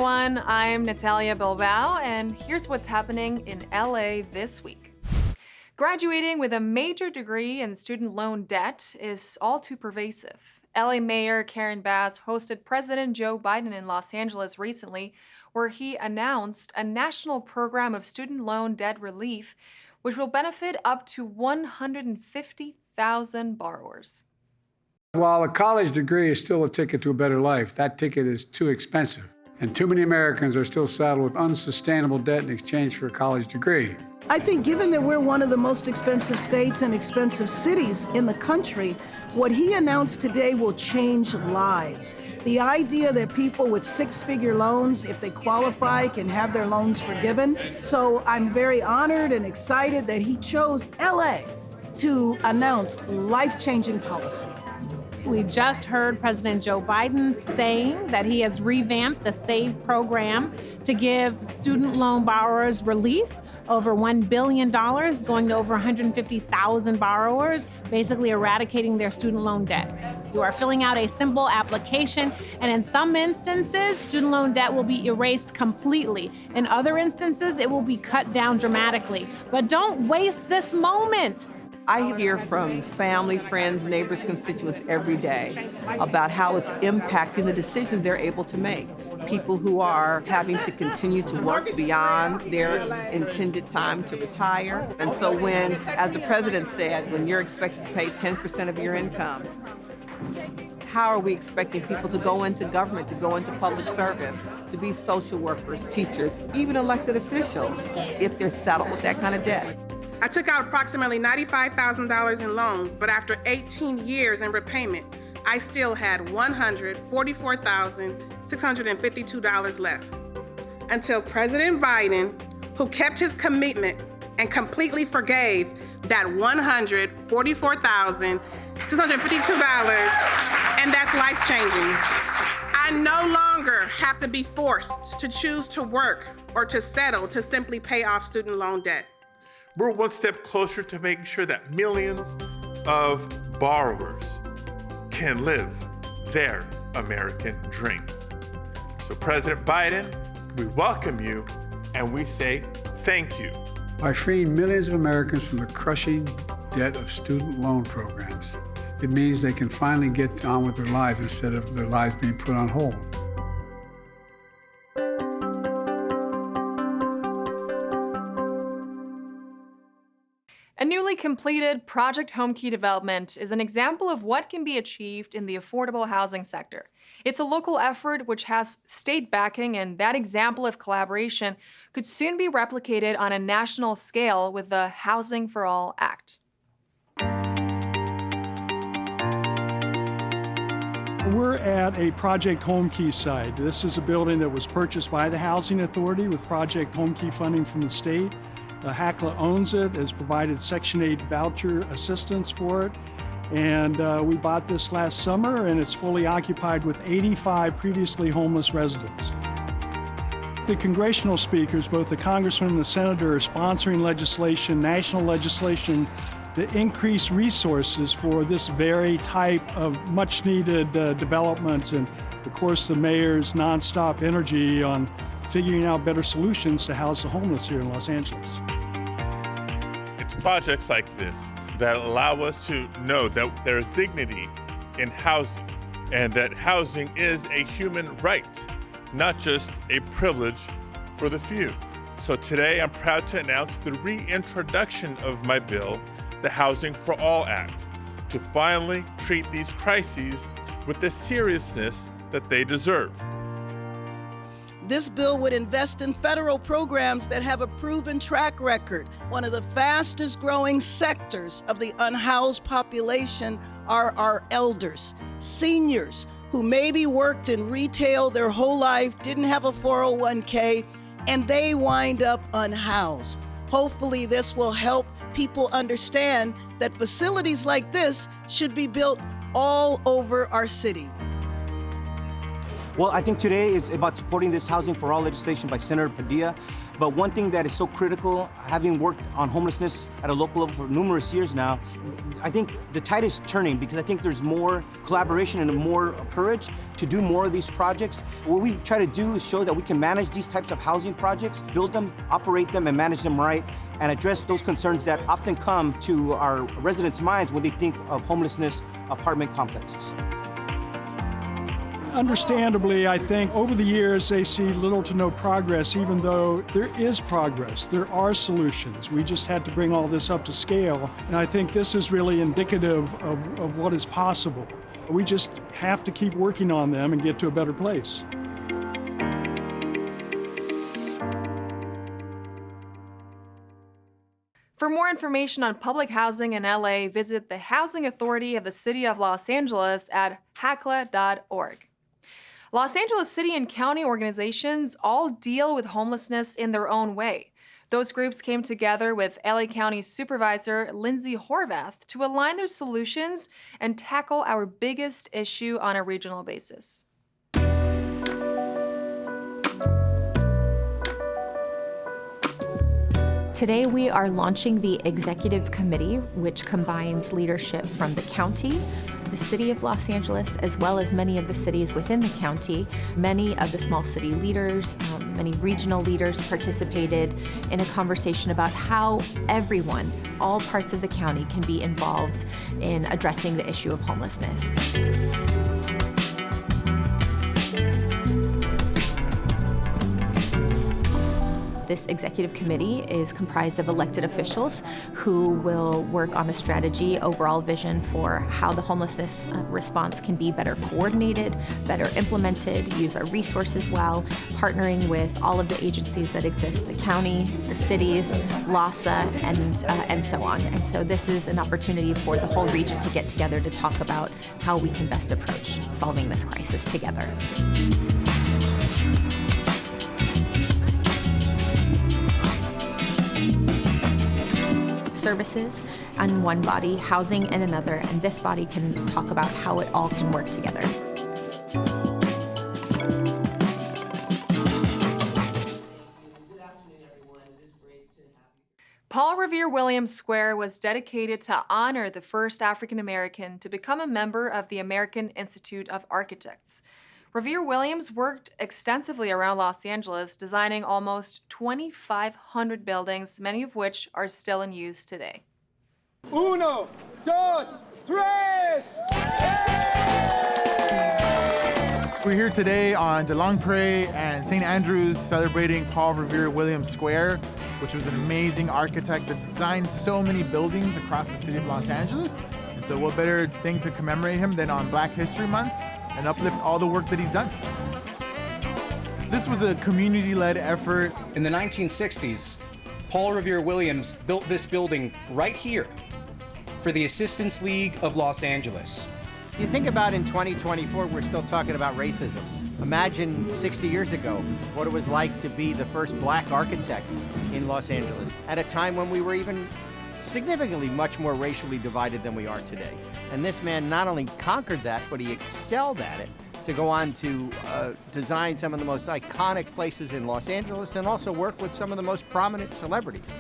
everyone. I'm Natalia Bilbao, and here's what's happening in LA this week. Graduating with a major degree in student loan debt is all too pervasive. LA Mayor Karen Bass hosted President Joe Biden in Los Angeles recently, where he announced a national program of student loan debt relief, which will benefit up to 150,000 borrowers. While a college degree is still a ticket to a better life, that ticket is too expensive. And too many Americans are still saddled with unsustainable debt in exchange for a college degree. I think given that we're one of the most expensive states and expensive cities in the country, what he announced today will change lives. The idea that people with six-figure loans, if they qualify, can have their loans forgiven. So I'm very honored and excited that he chose LA to announce life-changing policy. We just heard President Joe Biden saying that he has revamped the SAVE program to give student loan borrowers relief, over $1 billion going to over 150,000 borrowers, basically eradicating their student loan debt. You are filling out a simple application, and in some instances, student loan debt will be erased completely. In other instances, it will be cut down dramatically. But don't waste this moment. I hear from family, friends, neighbors, constituents every day about how it's impacting the decisions they're able to make. People who are having to continue to work beyond their intended time to retire. And so when, as the president said, when you're expected to pay 10% of your income, how are we expecting people to go into government, to go into public service, to be social workers, teachers, even elected officials, if they're saddled with that kind of debt? I took out approximately $95,000 in loans, but after 18 years in repayment, I still had $144,652 left. Until President Biden, who kept his commitment and completely forgave that $144,652, and that's life-changing. I no longer have to be forced to choose to work or to settle to simply pay off student loan debt. We're one step closer to making sure that millions of borrowers can live their American dream. So President Biden, we welcome you and we say thank you. By freeing millions of Americans from the crushing debt of student loan programs, it means they can finally get on with their lives instead of their lives being put on hold. A newly completed Project Homekey development is an example of what can be achieved in the affordable housing sector. It's a local effort which has state backing, and that example of collaboration could soon be replicated on a national scale with the Housing for All Act. We're at a Project Homekey site. This is a building that was purchased by the Housing Authority with Project Homekey funding from the state. HACLA owns it, has provided Section 8 voucher assistance for it, and we bought this last summer, and it's fully occupied with 85 previously homeless residents. The congressional speakers, both the congressman and the senator, are sponsoring legislation, national legislation, to increase resources for this very type of much-needed development, and of course the mayor's nonstop energy on figuring out better solutions to house the homeless here in Los Angeles. It's projects like this that allow us to know that there's dignity in housing and that housing is a human right, not just a privilege for the few. So today I'm proud to announce the reintroduction of my bill, the Housing for All Act, to finally treat these crises with the seriousness that they deserve. This bill would invest in federal programs that have a proven track record. One of the fastest growing sectors of the unhoused population are our elders, seniors who maybe worked in retail their whole life, didn't have a 401k, and they wind up unhoused. Hopefully this will help people understand that facilities like this should be built all over our city. Well, I think today is about supporting this Housing for All legislation by Senator Padilla. But one thing that is so critical, having worked on homelessness at a local level for numerous years now, I think the tide is turning because I think there's more collaboration and more courage to do more of these projects. What we try to do is show that we can manage these types of housing projects, build them, operate them, and manage them right, and address those concerns that often come to our residents' minds when they think of homelessness apartment complexes. Understandably, I think over the years they see little to no progress, even though there is progress. There are solutions. We just had to bring all this up to scale. And I think this is really indicative of what is possible. We just have to keep working on them and get to a better place. For more information on public housing in LA, visit the Housing Authority of the City of Los Angeles at hacla.org. Los Angeles City and County organizations all deal with homelessness in their own way. Those groups came together with LA County Supervisor Lindsay Horvath to align their solutions and tackle our biggest issue on a regional basis. Today we are launching the Executive Committee, which combines leadership from the county, the City of Los Angeles, as well as many of the cities within the county. Many of the small city leaders, many regional leaders participated in a conversation about how everyone, all parts of the county, can be involved in addressing the issue of homelessness. This executive committee is comprised of elected officials who will work on a strategy, overall vision for how the homelessness response can be better coordinated, better implemented, use our resources well, partnering with all of the agencies that exist, the county, the cities, LAHSA, and so on. And so this is an opportunity for the whole region to get together to talk about how we can best approach solving this crisis together. Services on one body, housing in another, and this body can talk about how it all can work together. Paul Revere Williams Square was dedicated to honor the first African American to become a member of the American Institute of Architects. Revere Williams worked extensively around Los Angeles, designing almost 2,500 buildings, many of which are still in use today. Uno, dos, tres! We're here today on DeLong Prairie and St. Andrews celebrating Paul Revere Williams Square, which was an amazing architect that designed so many buildings across the city of Los Angeles. And so what better thing to commemorate him than on Black History Month and uplift all the work that he's done. This was a community-led effort. In the 1960s, Paul Revere Williams built this building right here for the Assistance League of Los Angeles. You think about in 2024, we're still talking about racism. Imagine 60 years ago what it was like to be the first Black architect in Los Angeles at a time when we were even significantly much more racially divided than we are today. And this man not only conquered that, but he excelled at it to go on to design some of the most iconic places in Los Angeles and also work with some of the most prominent celebrities.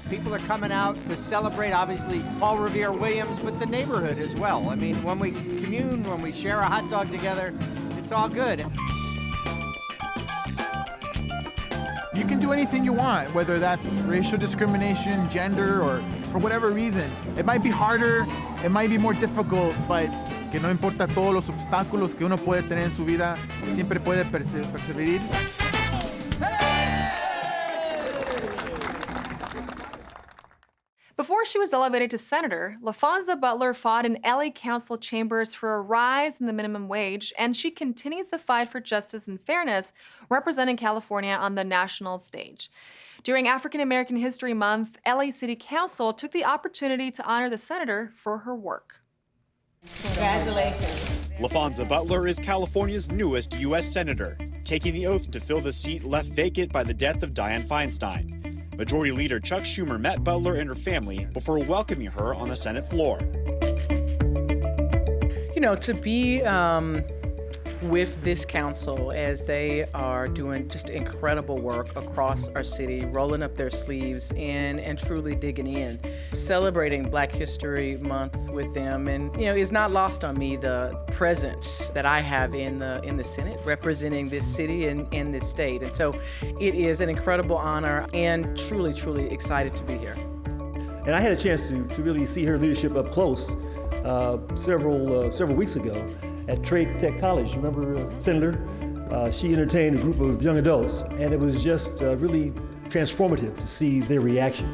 People are coming out to celebrate, obviously, Paul Revere Williams, but the neighborhood as well. I mean, when we commune, when we share a hot dog together, it's all good. You can do anything you want, whether that's racial discrimination, gender, or for whatever reason. It might be harder, it might be more difficult, but que no importa todos los obstáculos que uno puede tener en su vida, siempre puede perseverar. Before she was elevated to senator, Laphonza Butler fought in LA Council chambers for a rise in the minimum wage, and she continues the fight for justice and fairness, representing California on the national stage. During African American History Month, LA City Council took the opportunity to honor the senator for her work. Congratulations. Laphonza Butler is California's newest U.S. Senator, taking the oath to fill the seat left vacant by the death of Dianne Feinstein. Majority Leader Chuck Schumer met Butler and her family before welcoming her on the Senate floor. You know, to be with this council as they are doing just incredible work across our city, rolling up their sleeves and truly digging in. Celebrating Black History Month with them, and it's not lost on me the presence that I have in the Senate representing this city and this state. And so it is an incredible honor and truly, truly excited to be here. And I had a chance to really see her leadership up close several weeks ago at Trade Tech College. Remember, Senator? She entertained a group of young adults, and it was just really transformative to see their reaction.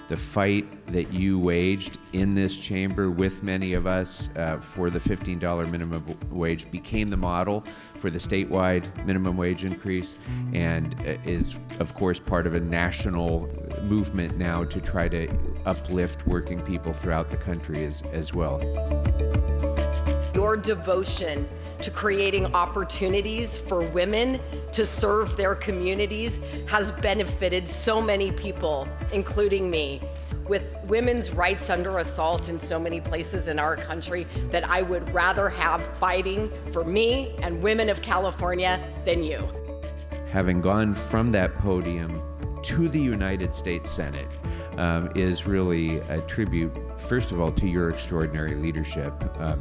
The fight that you waged in this chamber with many of us for the $15 minimum wage became the model for the statewide minimum wage increase, and is, of course, part of a national movement now to try to uplift working people throughout the country as well. Your devotion to creating opportunities for women to serve their communities has benefited so many people, including me, with women's rights under assault in so many places in our country that I would rather have fighting for me and women of California than you. Having gone from that podium to the United States Senate is really a tribute, first of all, to your extraordinary leadership,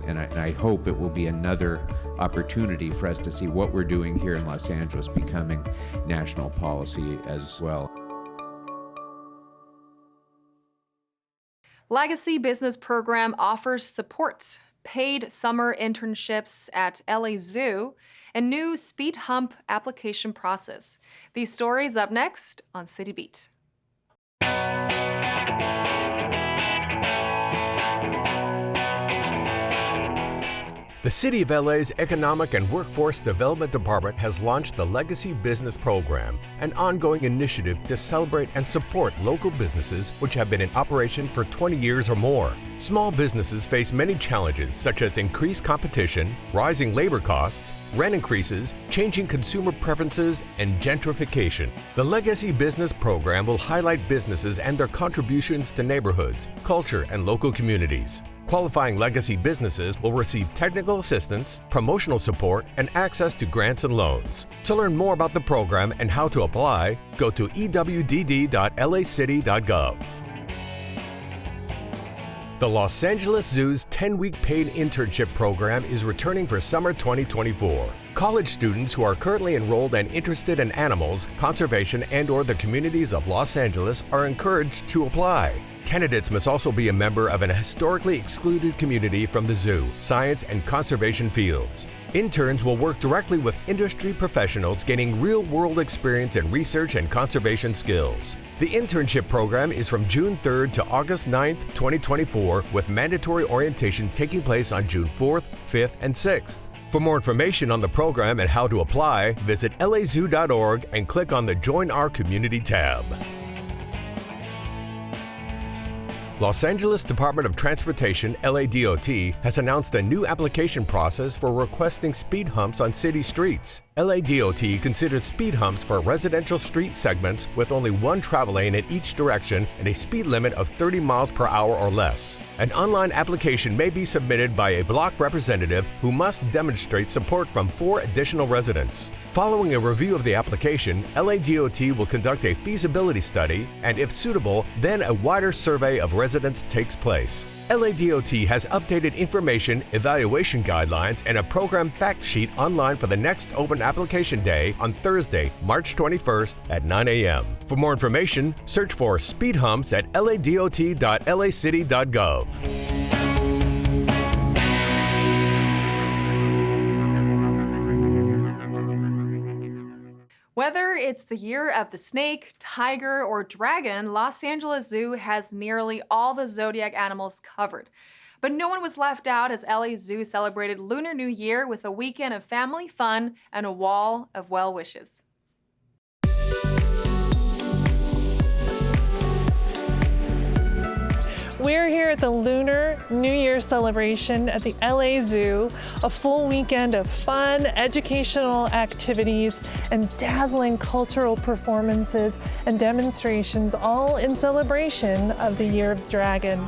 and I hope it will be another opportunity for us to see what we're doing here in Los Angeles becoming national policy as well. Legacy Business Program offers support, paid summer internships at LA Zoo, and new speed hump application process. These stories up next on City Beat. The City of LA's Economic and Workforce Development Department has launched the Legacy Business Program, an ongoing initiative to celebrate and support local businesses which have been in operation for 20 years or more. Small businesses face many challenges such as increased competition, rising labor costs, rent increases, changing consumer preferences, and gentrification. The Legacy Business Program will highlight businesses and their contributions to neighborhoods, culture, and local communities. Qualifying legacy businesses will receive technical assistance, promotional support, and access to grants and loans. To learn more about the program and how to apply, go to ewdd.lacity.gov. The Los Angeles Zoo's 10-week paid internship program is returning for summer 2024. College students who are currently enrolled and interested in animals, conservation, and/or the communities of Los Angeles are encouraged to apply. Candidates must also be a member of an historically excluded community from the zoo, science, and conservation fields. Interns will work directly with industry professionals, gaining real-world experience in research and conservation skills. The internship program is from June 3rd to August 9th, 2024, with mandatory orientation taking place on June 4th, 5th, and 6th. For more information on the program and how to apply, visit lazoo.org and click on the Join Our Community tab. Los Angeles Department of Transportation, LADOT, has announced a new application process for requesting speed humps on city streets. LADOT considers speed humps for residential street segments with only one travel lane in each direction and a speed limit of 30 miles per hour or less. An online application may be submitted by a block representative who must demonstrate support from 4 additional residents. Following a review of the application, LADOT will conduct a feasibility study, and if suitable, then a wider survey of residents takes place. LADOT has updated information, evaluation guidelines, and a program fact sheet online for the next open application day on Thursday, March 21st at 9 a.m. For more information, search for speed humps at ladot.lacity.gov. Whether it's the year of the snake, tiger, or dragon, Los Angeles Zoo has nearly all the zodiac animals covered. But no one was left out as LA Zoo celebrated Lunar New Year with a weekend of family fun and a wall of well wishes. We're here at the Lunar New Year celebration at the LA Zoo, a full weekend of fun, educational activities, and dazzling cultural performances and demonstrations, all in celebration of the Year of the Dragon.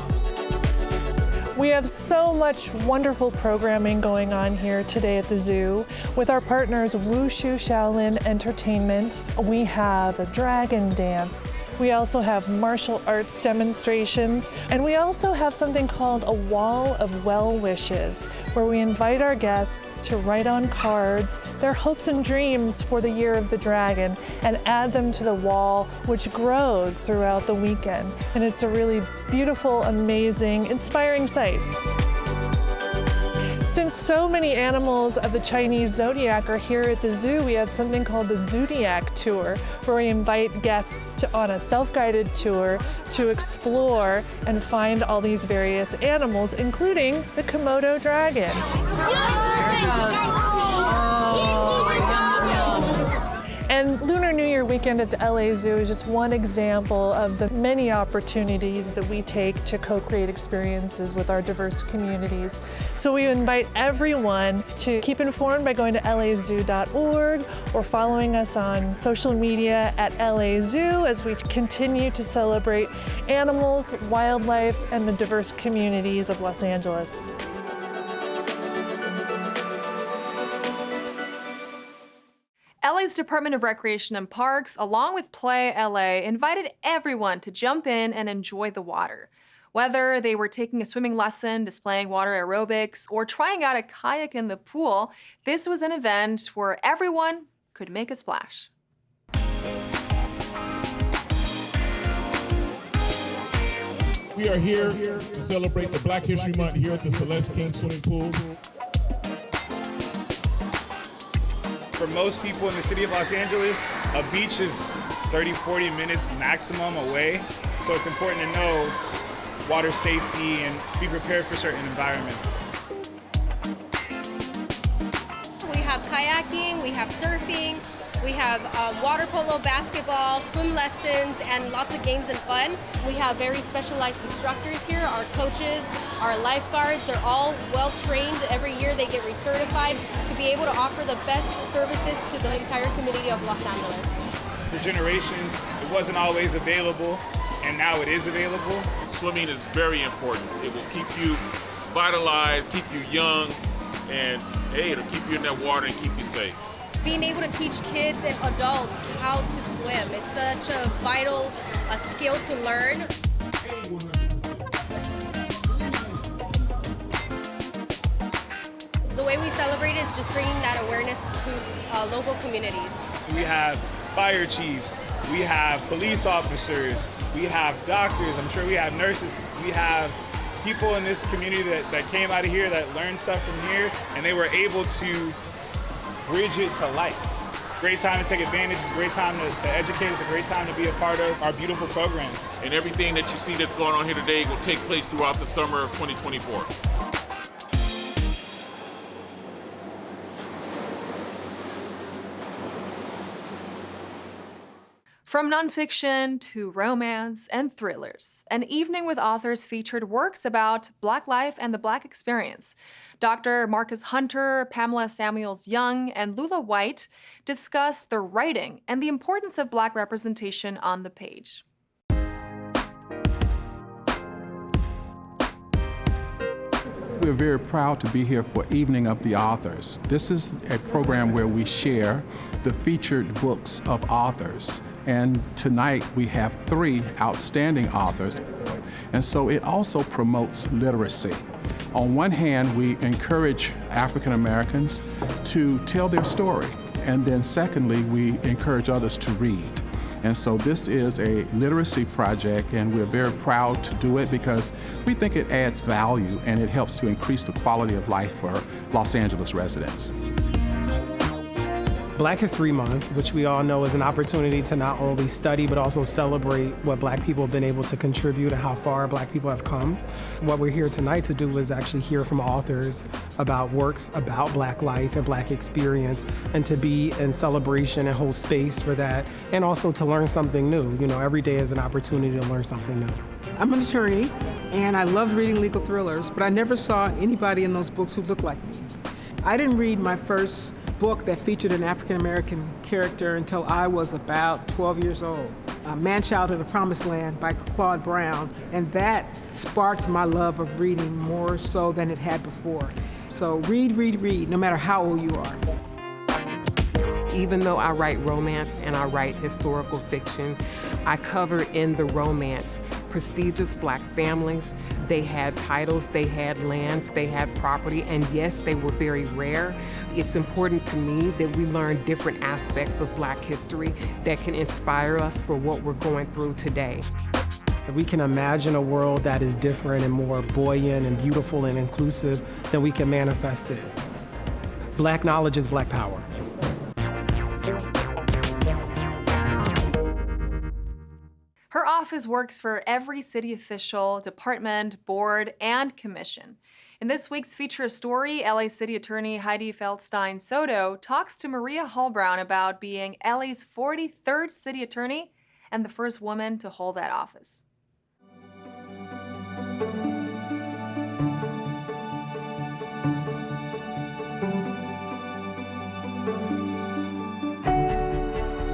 We have so much wonderful programming going on here today at the zoo with our partners Wushu Shaolin Entertainment. We have a dragon dance. We also have martial arts demonstrations, and we also have something called a wall of well wishes, where we invite our guests to write on cards their hopes and dreams for the year of the dragon and add them to the wall, which grows throughout the weekend. And it's a really beautiful, amazing, inspiring sight. Since so many animals of the Chinese zodiac are here at the zoo, we have something called the Zodiac Tour, where we invite guests on a self-guided tour to explore and find all these various animals, including the Komodo dragon. And Lunar New Year weekend at the LA Zoo is just one example of the many opportunities that we take to co-create experiences with our diverse communities. So we invite everyone to keep informed by going to lazoo.org or following us on social media at LA Zoo as we continue to celebrate animals, wildlife, and the diverse communities of Los Angeles. LA's Department of Recreation and Parks, along with Play LA, invited everyone to jump in and enjoy the water. Whether they were taking a swimming lesson, displaying water aerobics, or trying out a kayak in the pool, this was an event where everyone could make a splash. We are here to celebrate the Black History Month here at the Celes King Swimming Pool. For most people in the city of Los Angeles, a beach is 30-40 minutes maximum away. So it's important to know water safety and be prepared for certain environments. We have kayaking, we have surfing, we have water polo, basketball, swim lessons, and lots of games and fun. We have very specialized instructors here, our coaches, our lifeguards. They're all well trained. Every year they get recertified to be able to offer the best services to the entire community of Los Angeles. For generations, it wasn't always available, and now it is available. Swimming is very important. It will keep you vitalized, keep you young, and hey, it'll keep you in that water and keep you safe. Being able to teach kids and adults how to swim, it's such a vital skill to learn. The way we celebrate is just bringing that awareness to local communities. We have fire chiefs, we have police officers, we have doctors, I'm sure we have nurses, we have people in this community that came out of here that learned stuff from here, and they were able to bridge it to life. Great time to take advantage, it's a great time to educate, it's a great time to be a part of our beautiful programs. And everything that you see that's going on here today will take place throughout the summer of 2024. From nonfiction to romance and thrillers, An Evening with Authors featured works about Black life and the Black experience. Dr. Marcus Hunter, Pamela Samuels-Young, and Lula White discuss the writing and the importance of Black representation on the page. We're very proud to be here for Evening of the Authors. This is a program where we share the featured books of authors. And tonight we have 3 outstanding authors. And so it also promotes literacy. On one hand, we encourage African Americans to tell their story. And then secondly, we encourage others to read. And so this is a literacy project, and we're very proud to do it because we think it adds value and it helps to increase the quality of life for Los Angeles residents. Black History Month, which we all know is an opportunity to not only study but also celebrate what Black people have been able to contribute and how far Black people have come. What we're here tonight to do is actually hear from authors about works about Black life and Black experience, and to be in celebration and hold space for that, and also to learn something new. You know, every day is an opportunity to learn something new. I'm an attorney, and I love reading legal thrillers, but I never saw anybody in those books who looked like me. I didn't read my first book that featured an African American character until I was about 12 years old. Man-Child of the Promised Land by Claude Brown, and that sparked my love of reading more so than it had before. So read, no matter how old you are. Even though I write romance and I write historical fiction, I cover in the romance prestigious Black families. They had titles, they had lands, they had property, and yes, they were very rare. It's important to me that we learn different aspects of Black history that can inspire us for what we're going through today. If we can imagine a world that is different and more buoyant and beautiful and inclusive, then we can manifest it. Black knowledge is Black power. Her office works for every city official, department, board, and commission. In this week's feature story, LA City Attorney Hydee Feldstein Soto talks to Maria Hallbrown about being LA's 43rd city attorney and the first woman to hold that office.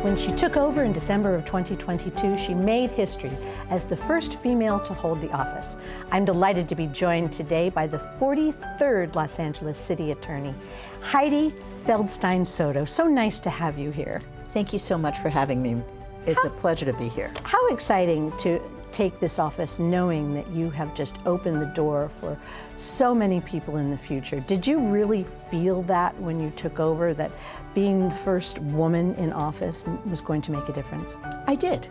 When she took over in December of 2022, she made history as the first female to hold the office. I'm delighted to be joined today by the 43rd Los Angeles City Attorney, Hydee Feldstein Soto. So nice to have you here. Thank you so much for having me. It's a pleasure to be here. How exciting to take this office knowing that you have just opened the door for so many people in the future. Did you really feel that when you took over, that being the first woman in office was going to make a difference? I did.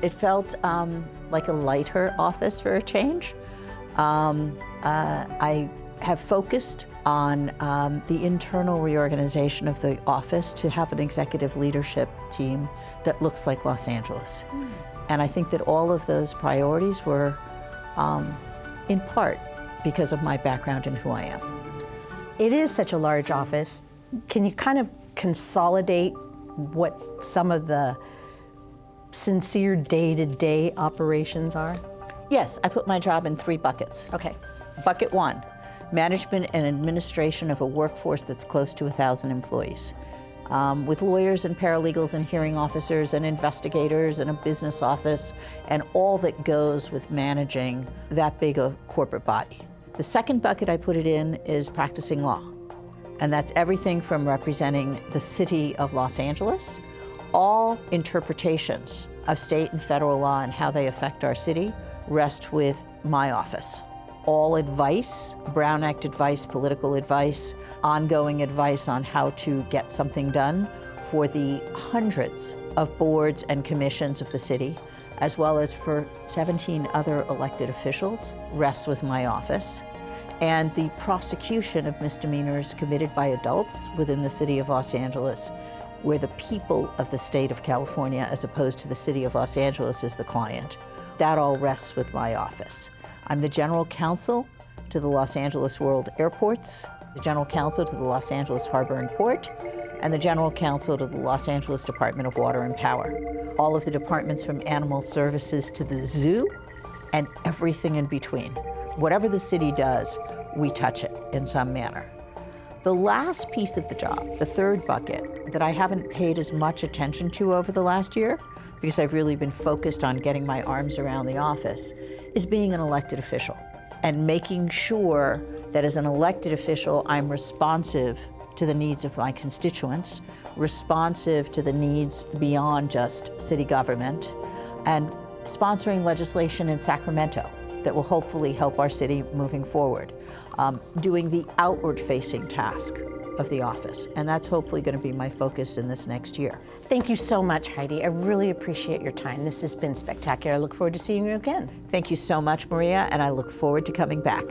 It felt like a lighter office for a change. I have focused on the internal reorganization of the office to have an executive leadership team that looks like Los Angeles. And I think that all of those priorities were, in part, because of my background and who I am. It is such a large office. Can you kind of consolidate what some of the sincere day-to-day operations are? Yes, I put my job in 3 buckets. Okay. Bucket 1, management and administration of a workforce that's close to 1,000 employees. With lawyers and paralegals and hearing officers and investigators and a business office and all that goes with managing that big a corporate body. The second bucket I put it in is practicing law. And that's everything from representing the city of Los Angeles. All interpretations of state and federal law and how they affect our city rest with my office. All advice, Brown Act advice, political advice, ongoing advice on how to get something done for the hundreds of boards and commissions of the city, as well as for 17 other elected officials, rests with my office. And the prosecution of misdemeanors committed by adults within the city of Los Angeles, where the people of the state of California, as opposed to the city of Los Angeles, is the client. That all rests with my office. I'm the general counsel to the Los Angeles World Airports, the general counsel to the Los Angeles Harbor and Port, and the general counsel to the Los Angeles Department of Water and Power. All of the departments from animal services to the zoo and everything in between. Whatever the city does, we touch it in some manner. The last piece of the job, the third bucket, that I haven't paid as much attention to over the last year, because I've really been focused on getting my arms around the office, is being an elected official and making sure that as an elected official, I'm responsive to the needs of my constituents, responsive to the needs beyond just city government, and sponsoring legislation in Sacramento that will hopefully help our city moving forward, doing the outward-facing task of the office. And that's hopefully going to be my focus in this next year. Thank you so much, Hydee. I really appreciate your time. This has been spectacular. I look forward to seeing you again. Thank you so much, Maria, and I look forward to coming back.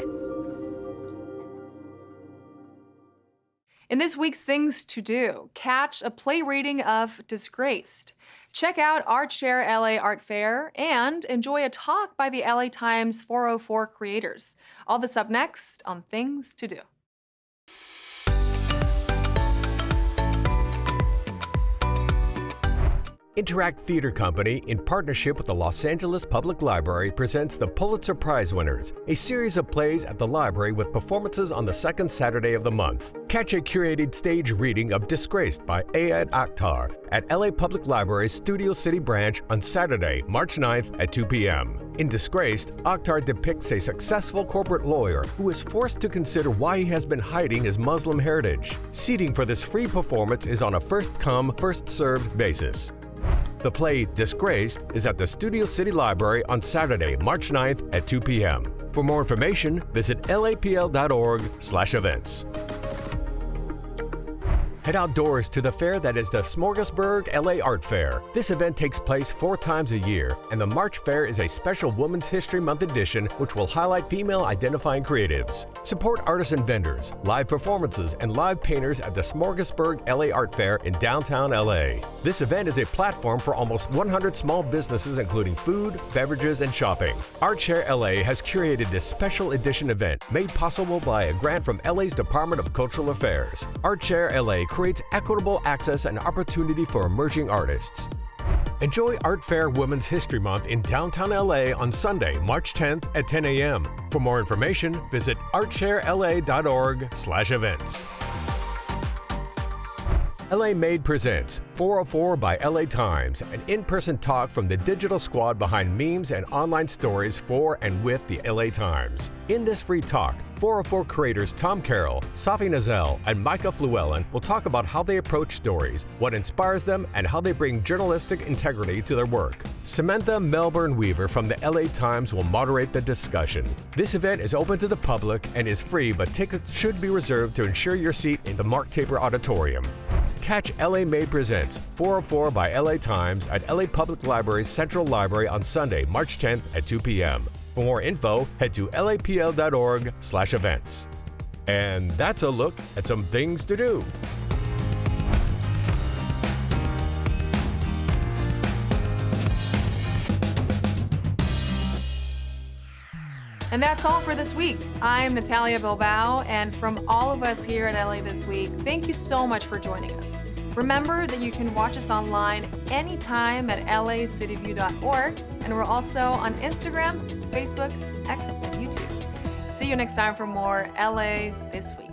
In this week's Things to Do, catch a play reading of Disgraced. Check out Art Share LA Art Fair and enjoy a talk by the LA Times 404 creators. All this up next on Things to Do. Interact Theater Company, in partnership with the Los Angeles Public Library, presents the Pulitzer Prize Winners, a series of plays at the library with performances on the second Saturday of the month. Catch a curated stage reading of Disgraced by Akhtar at LA Public Library's Studio City branch on Saturday, March 9th at 2 p.m. In Disgraced, Akhtar depicts a successful corporate lawyer who is forced to consider why he has been hiding his Muslim heritage. Seating for this free performance is on a first-come, first-served basis. The play Disgraced is at the Studio City Library on Saturday, March 9th at 2 p.m. For more information, visit lapl.org/events. Head outdoors to the fair that is the Smorgasburg LA Art Fair. This event takes place 4 times a year, and the March Fair is a special Women's History Month edition which will highlight female-identifying creatives. Support artists and vendors, live performances, and live painters at the Smorgasburg LA Art Fair in downtown LA. This event is a platform for almost 100 small businesses including food, beverages, and shopping. ArtShare LA has curated this special edition event made possible by a grant from LA's Department of Cultural Affairs. ArtShare LA creates equitable access and opportunity for emerging artists. Enjoy Art Fair Women's History Month in downtown LA on Sunday, March 10th at 10 a.m. For more information, visit artsharela.org/events. LA Made presents 404 by LA Times, an in-person talk from the digital squad behind memes and online stories for and with the LA Times. In this free talk, 404 creators Tom Carroll, Safi Nazel, and Micah Fluellen will talk about how they approach stories, what inspires them, and how they bring journalistic integrity to their work. Samantha Melbourne Weaver from the LA Times will moderate the discussion. This event is open to the public and is free, but tickets should be reserved to ensure your seat in the Mark Taper Auditorium. Catch LA Made Presents 404 by LA Times at LA Public Library's Central Library on Sunday, March 10th at 2 p.m. For more info, head to lapl.org/events. And that's a look at some things to do. And that's all for this week. I'm Natalia Bilbao, and from all of us here at LA This Week, thank you so much for joining us. Remember that you can watch us online anytime at lacityview.org, and we're also on Instagram, Facebook, X, and YouTube. See you next time for more LA This Week.